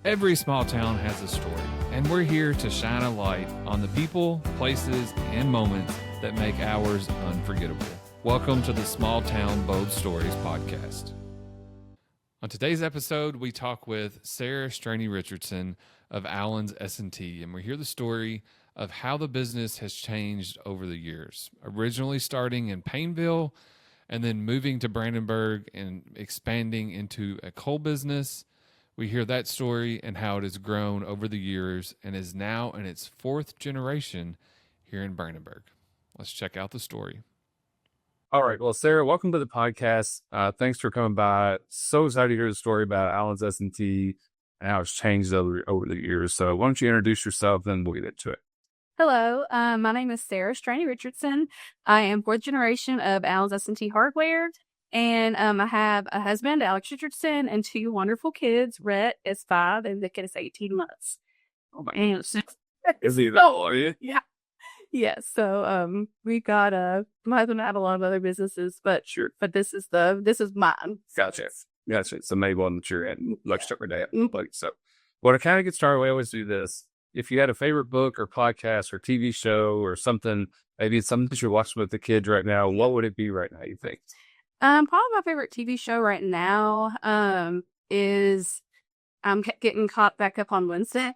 Every small town has a story, and we're here to shine a light on the people, places, and moments that make ours unforgettable. Welcome to the Small Town Bold Stories podcast. On today's episode, we talk with Sarah Straney Richardson of Allen's S&T, and we hear the story of how the business has changed over the years, originally starting in Paineville and then moving to Brandenburg and expanding into a coal business. We hear that story and how it has grown over the years and is now in its fourth generation here in Brandenburg. Let's check out the story. All right. Well, Sarah, welcome to the podcast. Thanks for coming by. So excited to hear the story about Allen's S&T and how it's changed over the years. So why don't you introduce yourself, then we'll get into it. Hello, my name is Sarah Straney Richardson. I am fourth generation of Allen's S&T Hardware. And I have a husband, Alex Richardson, and two wonderful kids. Rhett is 5 and Vic is 18 months. Oh my And Is he that old, are you? yeah. Yeah. So we got my husband had a lot of other businesses, but Sure. but this is mine. Gotcha. So maybe one that you're in, like stuck with that. So, well, to kind of get started, we always do this. If you had a favorite book or podcast or TV show or something, maybe it's something that you're watching with the kids right now, what would it be right now, you think? Probably my favorite TV show right now is I'm getting caught back up on Wednesday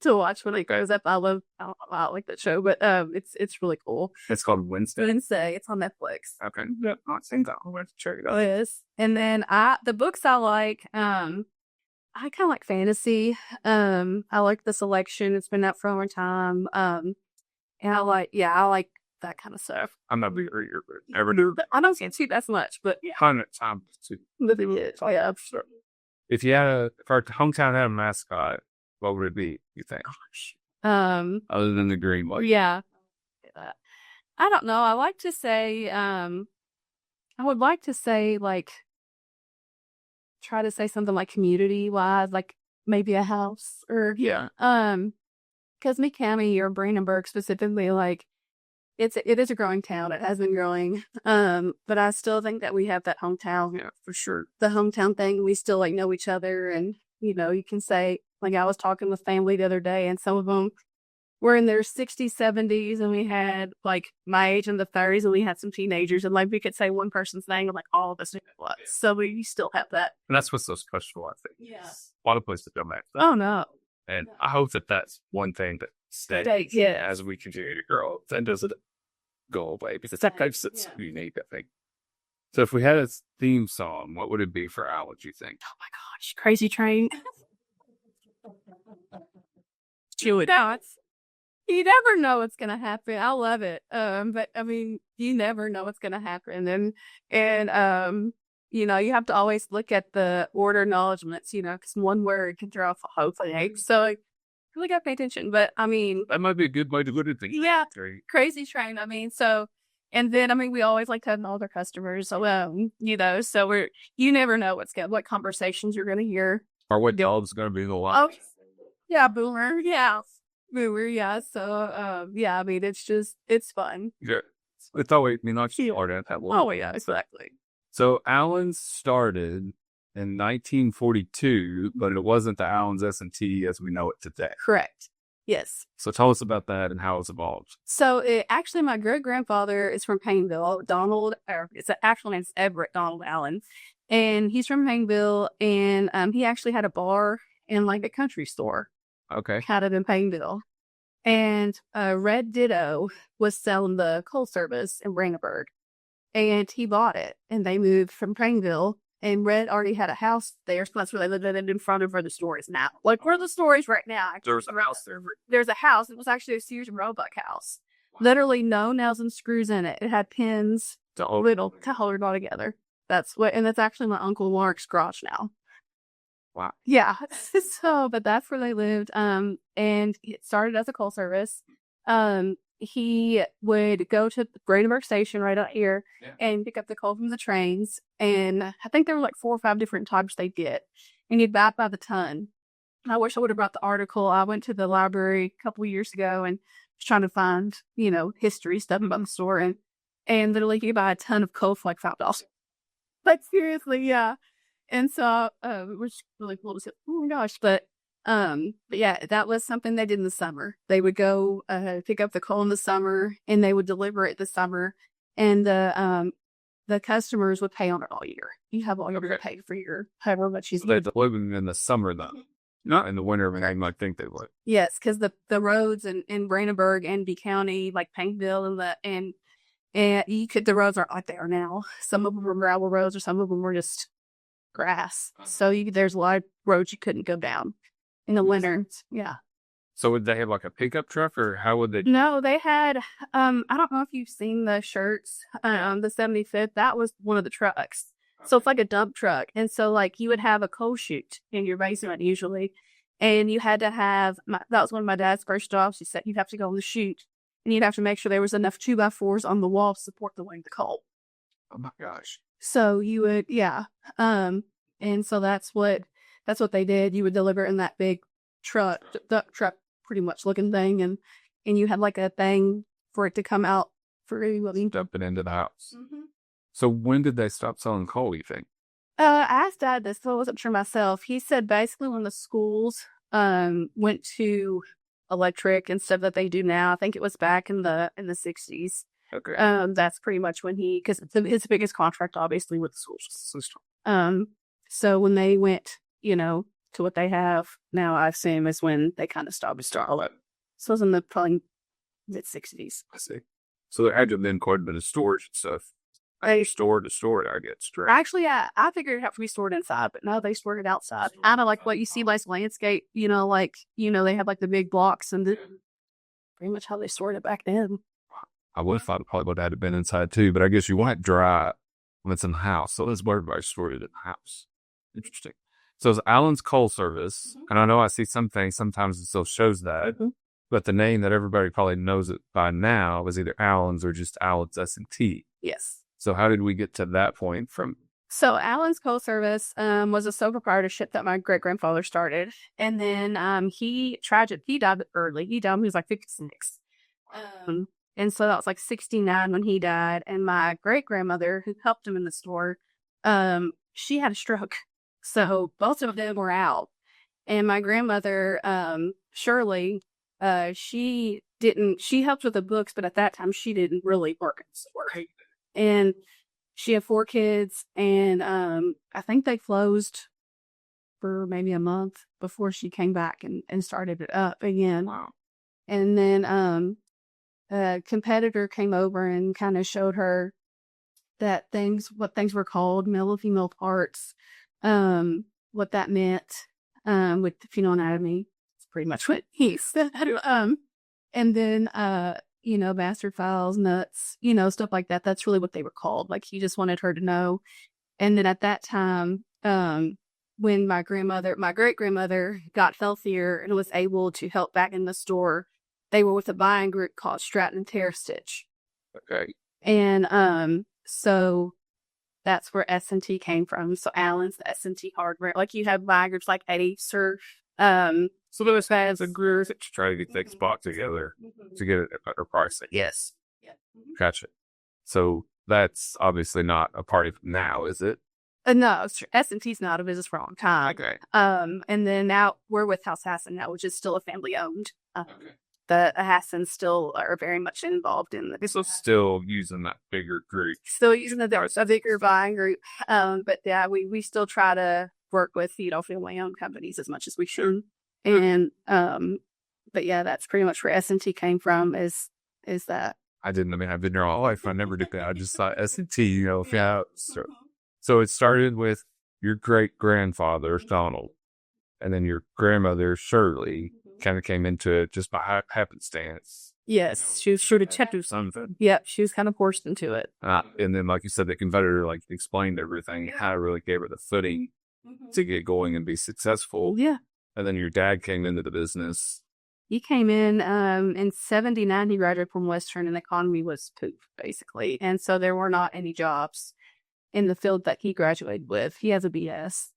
to watch when it grows up. I like that show, but it's really cool. It's called Wednesday. Wednesday, it's on Netflix. Okay. Yeah, not seen that. I'm going to check it out. It is. And then the books I like, I kind of like fantasy. I like The Selection. It's been out for a long time. And I like that kind of stuff. I'm not a big reader, but never do. I don't get too that much, but yeah. 100 times too. Oh, yeah, sure. If our hometown had a mascot, what would it be, you think? Other than the green one. Yeah. I don't know. I like to say, I would like to say, like, try to say something like community-wise, like maybe a house or, Yeah. because McCamey or Brandenburg specifically, like, it is a growing town. It has been growing. But I still think that we have that hometown. Yeah, for sure. The hometown thing. We still like know each other, and you can say, like, I was talking with family the other day, and some of them were in their 60s, 70s, and we had like my age in the 30s, and we had some teenagers, and like we could say one person's name, and like all of us knew it was. So we still have that. And that's what's so special, I think. Yeah. A lot of places don't have that. Oh no. And I hope that that's one thing that stays Yeah. as we continue to grow and doesn't go away, because sometimes it's unique, I think. So if we had a theme song, what would it be for Al, do you think? Oh my gosh, Crazy Train. You never know what's gonna happen. I love it. But I mean, you never know what's gonna happen, and you have to always look at the order acknowledgements, because one word can throw off a whole thing. So like, really got to pay attention. But I mean, That might be a good way to look at things. yeah, Great. Crazy Train. I mean, and then I mean, we always like to have all their customers. So so you never know what conversations you're gonna hear. Or what dog's going to be the one. Oh, yeah, Boomer. Yeah. Boomer. Yeah. So, I mean, it's fun. Yeah. It's always, not started at that one. Oh, yeah, exactly. So Allen's started in 1942, but it wasn't the Allen's S&T as we know it today. Correct. Yes. So tell us about that and how it's evolved. So actually, my great-grandfather is from Paineville, his actual name's Everett Donald Allen. And he's from Paineville, and he actually had a bar and like a country store. Okay. Had it in Paineville. And Red Ditto was selling the coal service in Brandenburg. And he bought it, and they moved from Paineville, and Red already had a house there, so that's where they lived in front of where the store is now. Like where the store is right now. There's a house there. There's a house. It was actually a Sears and Roebuck house. Wow. Literally no nails and screws in it. It had pins to hold it all together. That's actually my Uncle Mark's garage now. Wow. Yeah. But that's where they lived. And it started as a coal service. He would go to the Brandenburg station right out here and pick up the coal from the trains. And I think there were like 4 or 5 different types they'd get. And he'd buy it by the ton. I wish I would have brought the article. I went to the library a couple of years ago and was trying to find, history stuff about the store. And literally you could buy a ton of coal for like $5. Like seriously, yeah. And so, which really cool to say, oh my gosh. But yeah, that was something they did in the summer. They would go pick up the coal in the summer, and they would deliver it the summer. And the customers would pay on it all year. You have all year to pay for your however much you. They deliver them in the summer, though. Not in the winter, I might think they would. Yes, because the roads in Brandenburg and B County, like Paintville and the roads aren't like they are now. Some of them were gravel roads, or some of them were just grass. So there's a lot of roads you couldn't go down in the winter. Yeah. So would they have like a pickup truck, or how would they? No, they had. I don't know if you've seen the shirts. The 75th. That was one of the trucks. So it's like a dump truck. And so like you would have a coal chute in your basement usually. And you had to have, that was one of my dad's first jobs. He said you'd have to go on the chute and you'd have to make sure there was enough 2x4s on the wall to support the weight of the coal. Oh my gosh. So you would, yeah. And so that's what they did. You would deliver in that big truck pretty much looking thing. And you had like a thing for it to come out for you. Dump it into the house. Mm-hmm. So when did they stop selling coal, you think? I asked Dad this, so I wasn't sure myself. He said basically when the schools went to electric instead of that they do now. I think it was back in the 60s. Okay. That's pretty much when because his biggest contract obviously with the school system. So when they went, to what they have now, I assume is when they kind of stopped all that. So it was in the probably mid-60s. I see. So there had to have been quite a bit of storage and stuff. Store to store it, I get straight. Actually, I figured it'd have to be stored inside, but no, they stored it outside. Kind of like what you see like landscape, they have like the big blocks and pretty much how they stored it back then. I would have thought it probably would have been inside too, but I guess you want it dry when it's in the house. So that's where everybody stored it in the house. Interesting. So it's Allen's Coal Service, and I know I see some things, sometimes it still shows that, but the name that everybody probably knows it by now was either Allen's or just Allen's S&T. Yes. So how did we get to that point from? So Allen's Coal Service was a sole proprietorship that my great-grandfather started. And then he died early. He died when he was like 56. And so that was like 69 when he died. And my great-grandmother, who helped him in the store, she had a stroke. So both of them were out. And my grandmother, Shirley, she helped with the books, but at that time she didn't really work in the store. And she had 4 kids, and I think they closed for maybe a month before she came back and started it up again. Wow. And then a competitor came over and kind of showed her that what things were called, male and female parts, what that meant with the fetal anatomy. It's pretty much what he said. And then bastard files, nuts, stuff like that. That's really what they were called. Like he just wanted her to know. And then at that time, when my great-grandmother got healthier and was able to help back in the store, they were with a buying group called Stratton and Tear Stitch. Okay. And so that's where S&T came from. So Allen's, the S&T hardware. Like you have buying groups like Eddie Surf. So those has a group to try to get things bought together to get it at a better pricing. Yes. Yeah. Gotcha. So that's obviously not a part of now, is it? No, S&T's not a business for a long time. Okay. And then now we're with House Hassan now, which is still a family owned. Okay. The Hassans still are very much involved in the. So still using that bigger group. Still using a bigger buying group. But yeah, we still try to work with family owned companies as much as we should. And but yeah, that's pretty much where S&T came from. Is that? I've been there all life. I never did that. I just thought S&T. Yeah. So it started with your great grandfather Donald, and then your grandmother Shirley kind of came into it just by happenstance. Yes, she was sure to check something. Yep, she was kind of forced into it. And then, like you said, the competitor explained everything, how it really gave her the footing to get going and be successful. Yeah. And then your dad came into the business. He came in 79. He graduated from Western, and the economy was poop, basically. And so there were not any jobs in the field that he graduated with. He has a BS.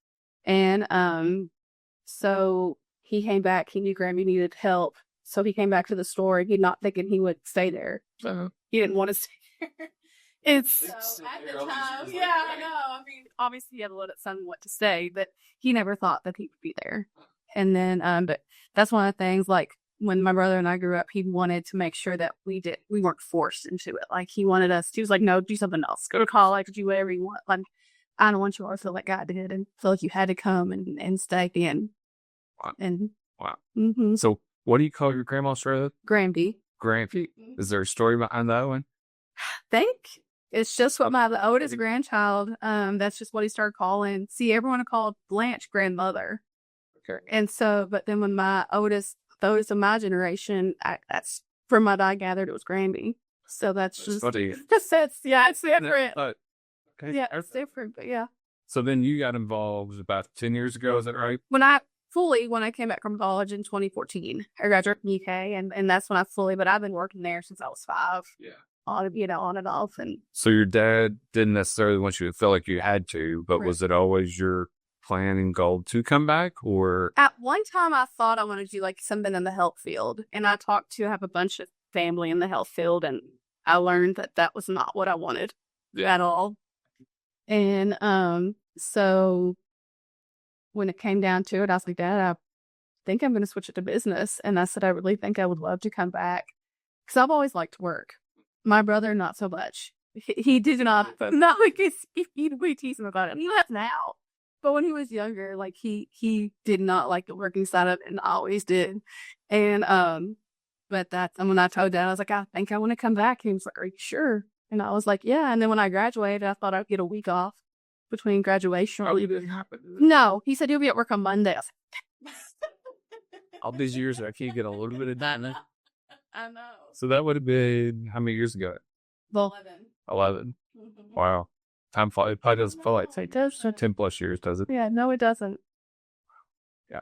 And so he came back. He knew Grammy needed help. So he came back to the store, and he not thinking he would stay there. So he didn't want to stay there. It's so at the time, yeah, I know. I mean, obviously he had to let it son what to say, but he never thought that he would be there. And then, but that's one of the things, like, when my brother and I grew up, he wanted to make sure that we weren't forced into it. Like, he was like, no, do something else. Go to college, do whatever you want. Like, I don't want you all to feel like I did and feel like you had to come and stay in. Wow. And wow. Mm-hmm. So what do you call your grandma's trailer? Granby. Granby. Is there a story behind that one? Think it's just what the oldest grandchild, that's just what he started calling. See, everyone called Blanche grandmother. Okay. And so, but then when those of my generation, that's from what I gathered, it was Granby. So that's just funny. it's different. Okay. Yeah, it's different, but yeah. So then you got involved about 10 years ago, is that right? When I came back from college in 2014, I graduated from UK, and that's when but I've been working there since I was 5. Yeah. On and off. And so your dad didn't necessarily want you to feel like you had to, but Right. Was it always your plan and goal to come back, or? At one time I thought I wanted to do like something in the health field, and I have a bunch of family in the health field, and I learned that was not what I wanted at all. And so when it came down to it, I was like, Dad, I think I'm going to switch it to business. And I said, I really think I would love to come back, because I've always liked to work. My brother, not so much. He did not like we tease him about it. He left now. But when he was younger, like he did not like the working side of it, and always did. And but when I told Dad, I was like, I think I want to come back. He was like, are you sure? And I was like, yeah. And then when I graduated, I thought I'd get a week off between graduation. Oh, you didn't happen. No, he said he'll be at work on Monday. I was like, all these years, I can't get a little bit of that. I know. So that would have been how many years ago? 11. Mm-hmm. Wow. Time flies. It probably doesn't feel like It does. 10 plus years, does it? Yeah, no, it doesn't. Yeah.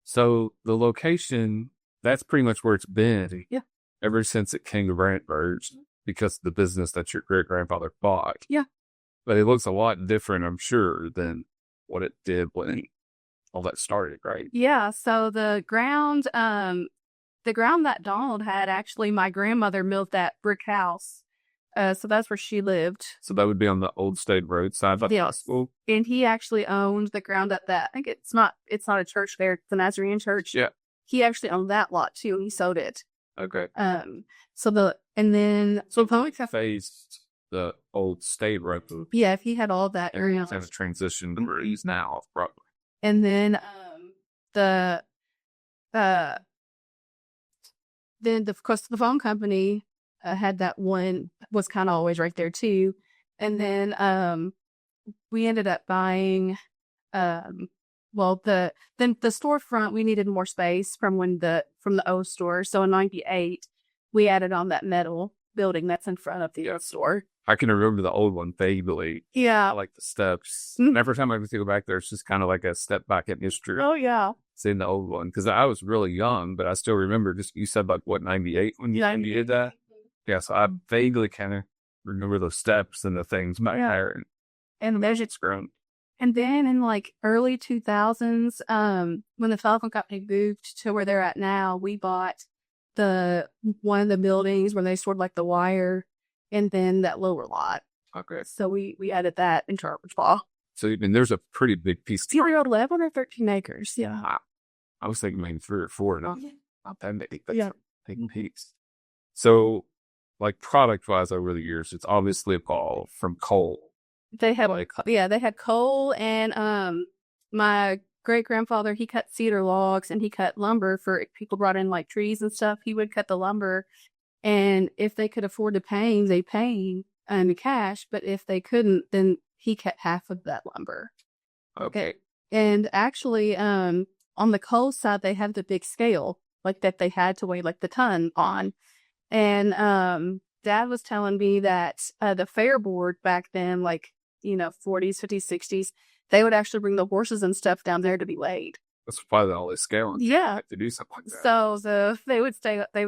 So the location, that's pretty much where it's been. Yeah. Ever since it came to Brantford, because of the business that your great grandfather bought. Yeah. But it looks a lot different, I'm sure, than what it did when all that started, right? Yeah. So the ground that Donald had, actually, my grandmother built that brick house. So that's where she lived. So that would be on the Old State Road side of the Yes. school? And he actually owned the ground at that. I think it's not a church there. It's the Nazarene church. Yeah. He actually owned that lot too. He sold it. Okay. So public faced the Old State Road. Yeah, if he had all that area. Kind of transition to where he's now off Broadway. And then of course the phone company had that one, was kind of always right there too. And then we ended up buying the storefront. We needed more space from the old store. So in 98 we added on that metal building that's in front of the old store. I can remember the old one vaguely. Yeah. I like the steps. Mm-hmm. Every time I go back there, it's just kind of like a step back in history. Oh, yeah. Seeing the old one. Because I was really young, but I still remember, just you said, like, what, 98 when you did that? Yeah, so I vaguely kind of remember those steps and the things back there. And there's it's grown. And then in like early 2000s, when the Falcon Company moved to where they're at now, we bought one of the buildings where they stored like the wire, and then that lower lot. Okay. So we added that into our repertoire. So there's a pretty big piece. 11 or 13 acres. Yeah. Wow. I was thinking maybe 3 or 4. Not that big. That's a big piece. So, like, product-wise over the years, it's obviously evolved from coal. They had coal, and my great-grandfather, he cut cedar logs, and he cut lumber for people brought in like trees and stuff. He would cut the lumber, and if they could afford to pay him, they pay him in cash, but if they couldn't, then he cut half of that lumber. Okay. And actually, on the coal side, they have the big scale, like that they had to weigh like the ton on. And Dad was telling me that the fair board back then, like, 40s, 50s, 60s, they would actually bring the horses and stuff down there to be weighed. That's probably all they scale. Yeah. To do something like that. So they would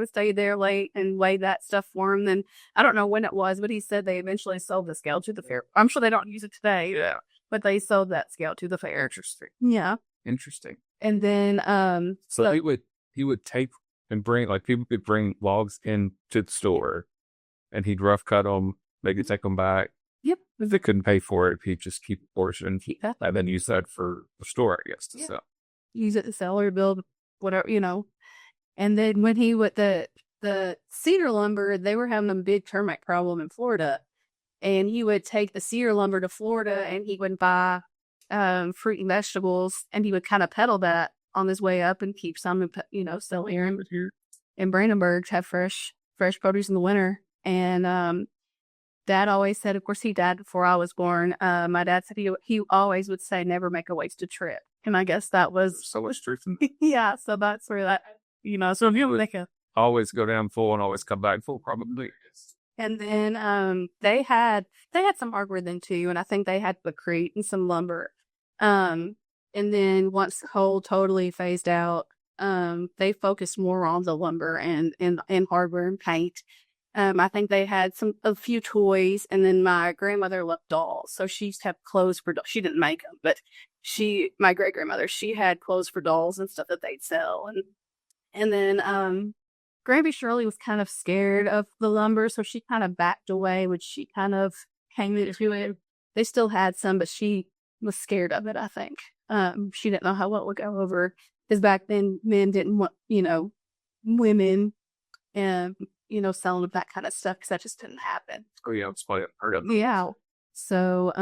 stay there late and weigh that stuff for him. And I don't know when it was, but he said they eventually sold the scale to the fair. I'm sure they don't use it today. Yeah. But they sold that scale to the fair. Interesting. Yeah. Interesting. And then so he would tape and bring, like, people could bring logs into the store, and he'd rough cut them maybe take them back. Yep. If they couldn't pay for it, he'd just keep a portion Keep that. and then use that for the store, I guess, to sell. Use it to sell or build whatever, And then when he would the cedar lumber, they were having a big termite problem in Florida, and he would take the cedar lumber to Florida, and he would buy fruit and vegetables, and he would kind of peddle that on his way up and keep some, and sell here in Brandenburg to have fresh produce in the winter. And Dad always said, of course, he died before I was born. My dad said he always would say, never make a wasted trip. And I guess that was so much truth in yeah. So that's where that, so if you make always go down full and always come back full, probably. And then they had some hardware then too, and I think they had concrete and some lumber. And then once coal totally phased out, they focused more on the lumber and hardware and paint. I think they had a few toys, and then my grandmother loved dolls, so she used to have clothes for dolls. She didn't make them, but my great grandmother, she had clothes for dolls and stuff that they'd sell. And then Granby Shirley was kind of scared of the lumber, so she kind of backed away when she kind of came into it. They still had some, but she was scared of it, I think. She didn't know how well it would go over, because back then men didn't want, women and, selling of that kind of stuff, because that just didn't happen. Oh, yeah, it's probably heard of them. Yeah. So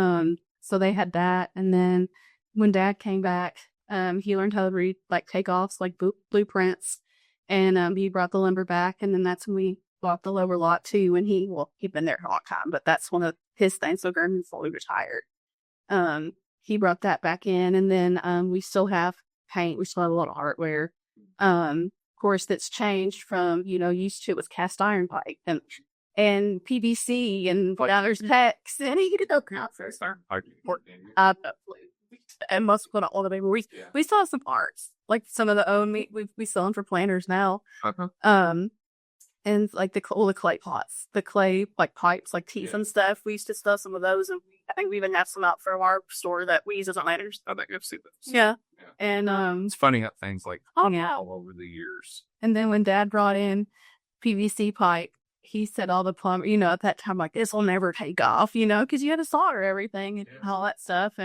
they had that. And then when Dad came back, he learned how to read, like, takeoffs, like blueprints. And he brought the lumber back, and then that's when we bought the lower lot too. And he'd been there a long time, but that's one of his things. So Granby fully retired. He brought that back in, and then we still have paint. We still have a lot of hardware. Of course, that's changed from used to it was cast iron pipe and PVC, and now there's PEX, and and most people don't want to be. We still have some parts, like some of the own meat we sell them for planters now. And like the clay pots, the clay like pipes, like teeth and stuff. We used to sell some of those, and I think we even have some out from our store that we use as planters. I think I've seen those. Yeah. And it's funny how things like all over the years. And then when Dad brought in PVC pipe, he said all the plumber, at that time, like, this will never take off, because you had to solder everything and all that stuff.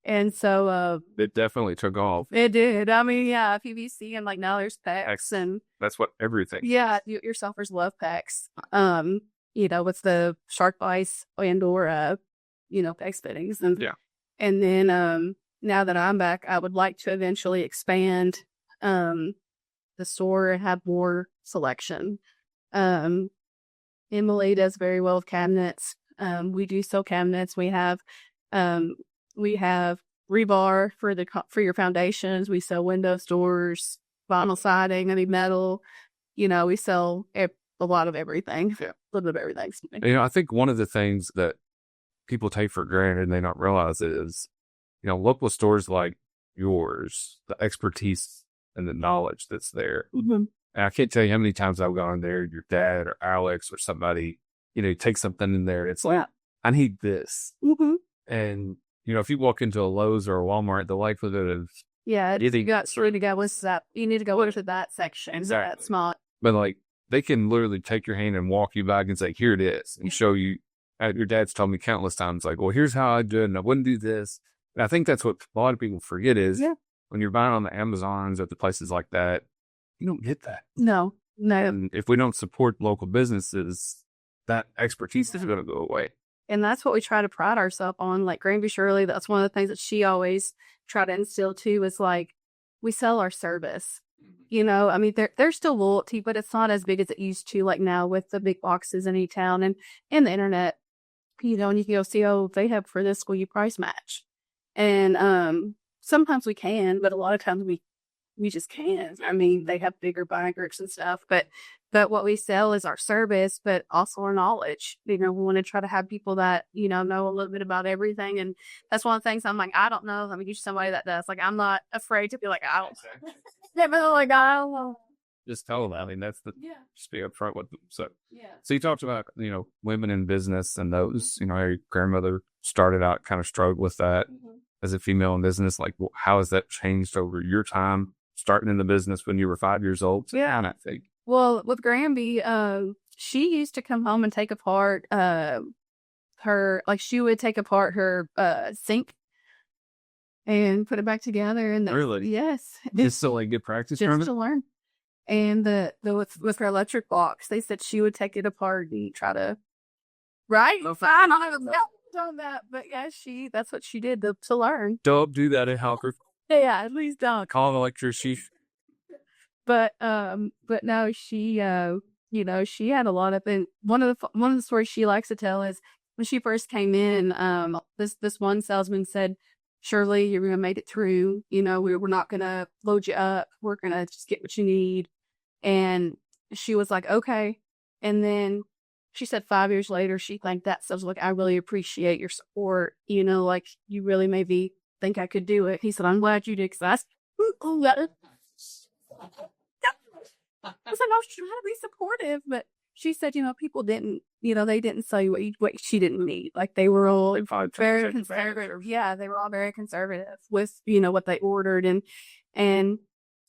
And so it definitely took off. It did. I mean, yeah, PVC, and like now there's PEX, and that's what everything. Yeah, your selfers love PEX. With the shark bites and or PEX fittings, and and then now that I'm back, I would like to eventually expand the store and have more selection. Emily does very well with cabinets. We do sell cabinets. We have rebar for your foundations. We sell windows, doors, vinyl siding, metal. We sell a lot of everything. Yeah. A little bit of everything. I think one of the things that people take for granted and they don't realize is, local stores like yours, the expertise and the knowledge that's there. Mm-hmm. And I can't tell you how many times I've gone there, your dad or Alex or somebody, take something in there. It's like, I need this. Mm-hmm. And, if you walk into a Lowe's or a Walmart, the likelihood of... Yeah, you got to go with that. You need to go into that section. Exactly. That's smart. But, they can literally take your hand and walk you back and say, here it is, and show you. Your dad's told me countless times, like, well, here's how I do it, and I wouldn't do this. And I think that's what a lot of people forget is when you're buying on the Amazons or the places like that, you don't get that. No. And if we don't support local businesses, that expertise is going to go away. And that's what we try to pride ourselves on. Like Granby Shirley, that's one of the things that she always tried to instill too, is like, we sell our service. There's still loyalty, but it's not as big as it used to, like now with the big boxes in E-Town and the internet, and you can go see, they have for this, will you price match? And sometimes we can, but a lot of times we just can't. They have bigger buying groups and stuff, but what we sell is our service, but also our knowledge. We want to try to have people that, know a little bit about everything. And that's one of the things I'm like, I don't know. You're somebody that does. Like, I'm not afraid to be like, I don't know. Like, I don't know. Just tell them. That's just be upfront with them. So you talked about, women in business and those, your grandmother started out kind of struggled with that as a female in business. Like, how has that changed over your time starting in the business when you were 5 years old? Yeah. And I think. Well, with Granby, she used to come home and take apart she would take apart her sink and put it back together. And Really? Yes. Just so like good practice Just from to it? learn. And with her electric box, they said she would take it apart and try to, right? Fine, I haven't done that, but yeah, that's what she did to learn. Don't do that in Halker. Yeah, at least don't. Call an electrician. But no, she she had a lot of things. One of the stories she likes to tell is when she first came in, this one salesman said, "Shirley, you're gonna make it through. We're not gonna load you up. We're gonna just get what you need." And she was like, "Okay." And then she said 5 years later, she thanked that. So I was like, "I really appreciate your support. Like you really made me think I could do it." He said, "I'm glad you did." Because I said, "No, she's trying to be supportive," but she said, people didn't, they didn't sell you what she didn't need. Like they were all very conservative. Yeah, they were all very conservative with, what they ordered and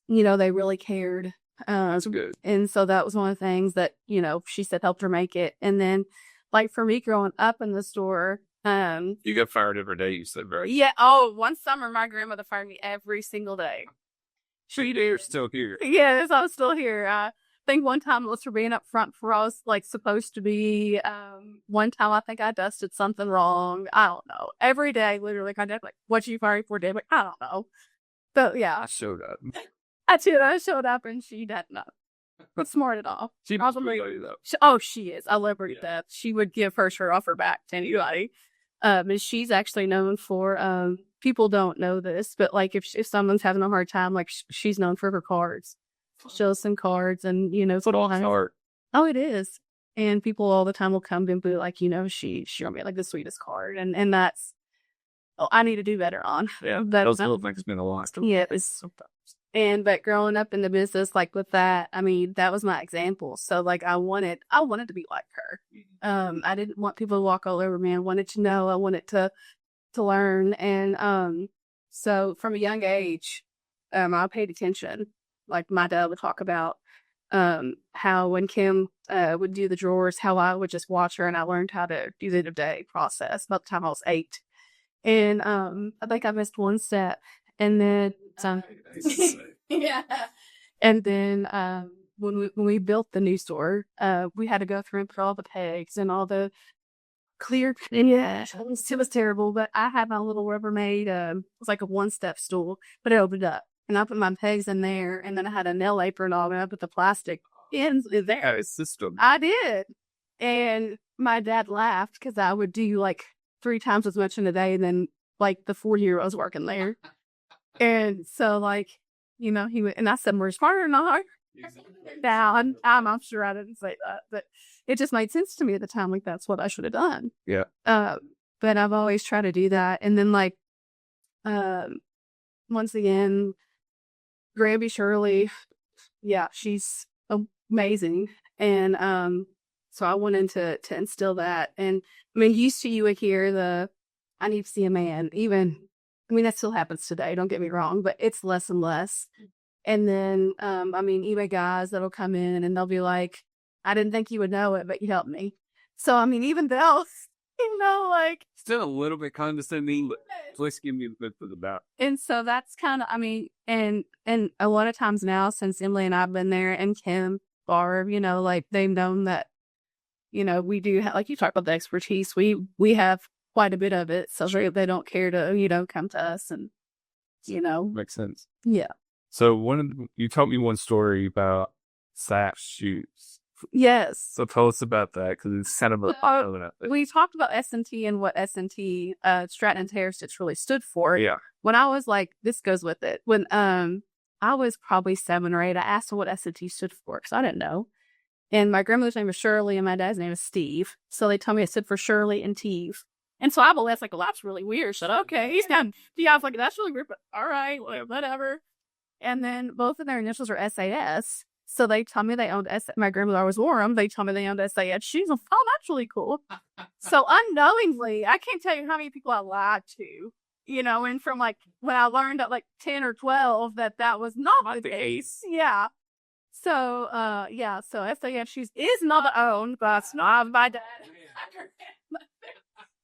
they really cared. That's good. And so that was one of the things that, she said helped her make it. And then like for me growing up in the store, you got fired every day, you said, right? yeah. Oh, one summer my grandmother fired me every single day. You're still here. Yes, I was still here. I think one time it was for being up front before I was like supposed to be. One time I think I dusted something wrong. I don't know. Every day, literally, my dad like, "What you fired for?" Like, I don't know. But yeah, I showed up. I showed up and she didn't know. But smart at all. She probably though. She is. I love her to death. She would give her shirt off her back to anybody. And she's actually known for people don't know this, but like if someone's having a hard time, like she's known for her cards. She'll send cards and It's all art. Oh, it is. And people all the time will come and be like, she wrote me like the sweetest card, and that's I need to do better on. Yeah, those little things mean a lot. Yeah, it was. But growing up in the business, like with that, I mean, that was my example. So like I wanted to be like her. I didn't want people to walk all over me. I wanted to know. I wanted to learn. And so from a young age, I paid attention. Like my dad would talk about how when Kim would do the drawers, how I would just watch her, and I learned how to do the day process by the time I was 8. And I think I missed one step. And then yeah. And then when we built the new store, we had to go through and put all the pegs and all the clear. And yeah, it was terrible. But I had my little Rubbermaid. It was like a 1-step stool, but it opened up, and I put my pegs in there, and then I had a nail apron on, and I put the plastic ends in there. System. I did, and my dad laughed because I would do like 3 times as much in a day than like the 4 year I was working there. And so, like, he would, and I said, "We're smarter than I are." Now, I'm sure I didn't say that, but it just made sense to me at the time. Like, that's what I should have done. Yeah. But I've always tried to do that. And then, like, once again, Granby Shirley, yeah, she's amazing. And so I wanted to instill that. And I mean, used to you would hear I need to see a man, even. I mean, that still happens today, don't get me wrong, but it's less and less. And then, even guys that'll come in and they'll be like, "I didn't think you would know it, but you helped me." So, I mean, even they'll, like. Still a little bit condescending, but please give me the benefit of the doubt. And so that's kind of, and a lot of times now, since Emily and I've been there, and Kim, Barb, like they've known that, we do have, like you talked about the expertise, we have quite a bit of it, so they don't care to come to us, and Makes sense. Yeah. So you told me one story about Sap's shoes. Yes. So tell us about that, because it's kind of we talked about S&T and what S&T Stratton and Tear Stitch really stood for. Yeah. When I was like, this goes with it. When I was probably 7 or 8, I asked her what S&T stood for because I didn't know. And my grandmother's name was Shirley and my dad's name is Steve. So they told me it stood for Shirley and Teve. And so I believe that's like, well, that's really weird. So okay, he's down. Yeah, I was like, that's really weird, but all right, whatever. And then both of their initials are SAS. So they told me they owned my grandmother always wore them. They told me they owned SAS shoes. Oh, that's really cool. So unknowingly, I can't tell you how many people I lied to, and from like when I learned at like 10 or 12 that was not the case. Yeah. So, yeah, so SAF Shoes is not owned by my dad.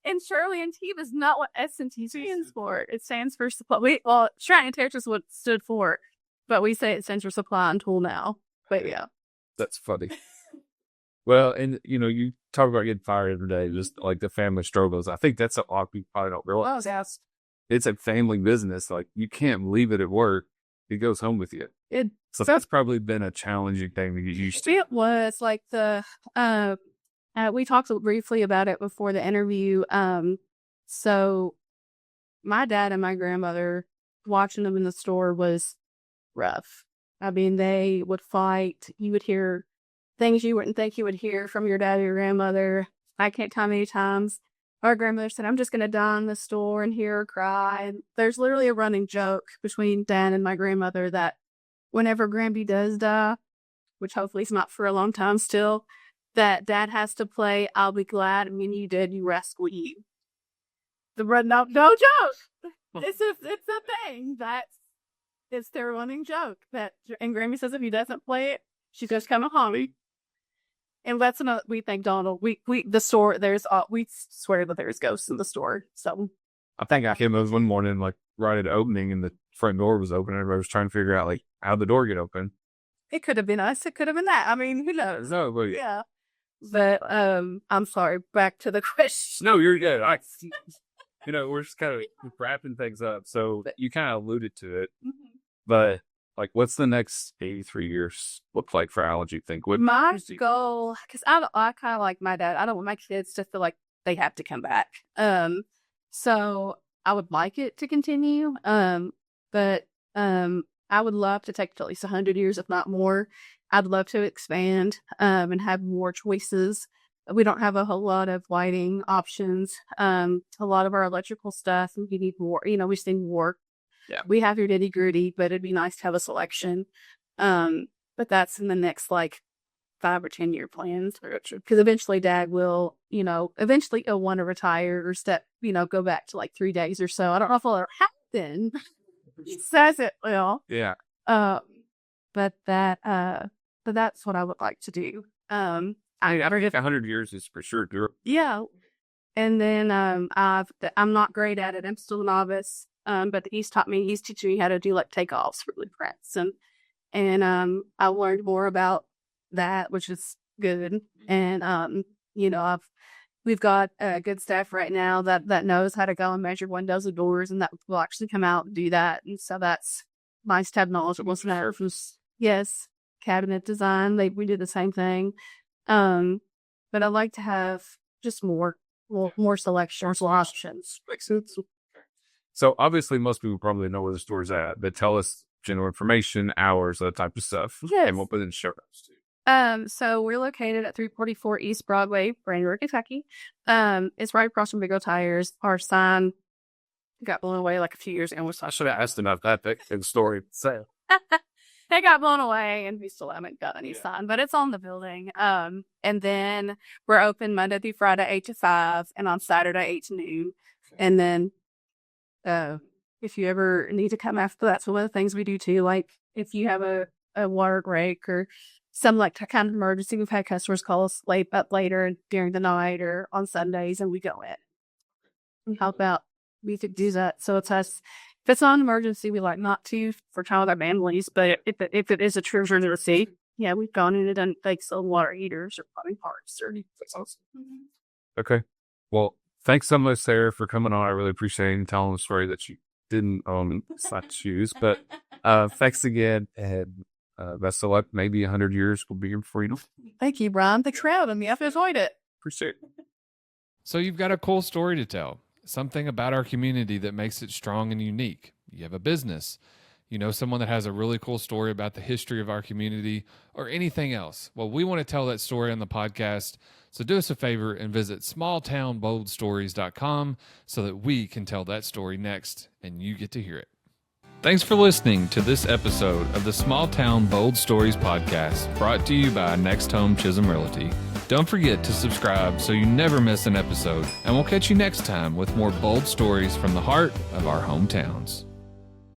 And Shirley and Team is not what S&T stands for. It stands for supply. Stratton and Terrace is what it stood for, but we say it stands for supply and tool now. But yeah. That's funny. Well, and you talk about getting fired every day, just like the family struggles. I think that's a lot of people probably don't realize. It's a family business. Like, you can't leave it at work. It goes home with you. So that's probably been a challenging thing to get used to. It was like we talked briefly about it before the interview. So my dad and my grandmother, watching them in the store was rough. I mean, they would fight. You would hear things you wouldn't think you would hear from your dad or your grandmother. I can't tell how many times our grandmother said, I'm just going to die in the store and hear her cry. And there's literally a running joke between Dad and my grandmother that whenever Granby does die, which hopefully is not for a long time still, that Dad has to play I'll Be Glad, and when you did, you rescue you. No joke. It's a thing. It's their running joke. And Granby says if he doesn't play it, she's just kind of hungry. And that's another. We thank Donald. We swear that there's ghosts in the store. So I think I came over one morning, like right at opening, and the front door was open. Everybody was trying to figure out like how the door get open. It could have been us. It could have been that. I mean, who knows? No, but yeah. But I'm sorry. Back to the question. No, you're good. We're just kind of wrapping things up. So you kind of alluded to it, but like, what's the next 83 years look like for Allergy? Think my goal, because I kind of like my dad. I don't want my kids to feel like they have to come back. So I would like it to continue. But I would love to take it to at least 100 years, if not more. I'd love to expand and have more choices. We don't have a whole lot of lighting options. A lot of our electrical stuff, we need more. We just need more. Yeah. We have your nitty gritty, but it'd be nice to have a selection. But that's in the next 5 or 10 year plans. Because eventually Dad will, eventually he'll want to retire or go back to 3 days or so. I don't know if it'll ever happen. He says it will. Yeah. But that's what I would like to do. I think 100 years is for sure doable. Yeah. And then I'm not great at it. I'm still a novice. But he's teaching me how to do takeoffs for blueprints. And I learned more about that, which is good. And, we've got good staff right now that knows how to go and measure windows and doors, and that will actually come out and do that. And so that's nice to have knowledgeable staff. Yes. Cabinet design. We do the same thing. But I'd like to have just more selections, more options. Makes sense. So obviously most people probably know where the store's at, but tell us general information, hours, that type of stuff. Yes. And we'll put it in show notes too. So we're located at 344 East Broadway, Brandenburg, Kentucky. It's right across from Big O Tires. Our sign got blown away a few years ago. I should have asked about that in the story. So. They got blown away, and we still haven't got any sign, but it's on the building. And then we're open Monday through Friday, 8 to 5, and on Saturday, 8 to noon. And then if you ever need to come after, that's one of the things we do too. If you have a water break or some kind of emergency, we've had customers call us up later during the night or on Sundays, and we go in and help out. We could do that. So it's us. If it's not an emergency, we like not to for trying with our families. But if it is a true emergency, yeah, we've gone in and done some water heaters or plumbing parts. That's awesome. Okay. Well, thanks so much, Sarah, for coming on. I really appreciate you telling the story that you didn't own such shoes. But thanks again, and best of luck. Maybe 100 years will be here before you know. Thank you, Brian. Thanks for having me. I've enjoyed it. Appreciate it. So you've got a cool story to tell. Something about our community that makes it strong and unique. You have a business. You know someone that has a really cool story about the history of our community or anything else. Well, we want to tell that story on the podcast. So do us a favor and visit smalltownboldstories.com so that we can tell that story next and you get to hear it. Thanks for listening to this episode of the Small Town Bold Stories podcast, brought to you by Next Home Chisholm Realty. Don't forget to subscribe so you never miss an episode, and we'll catch you next time with more bold stories from the heart of our hometowns.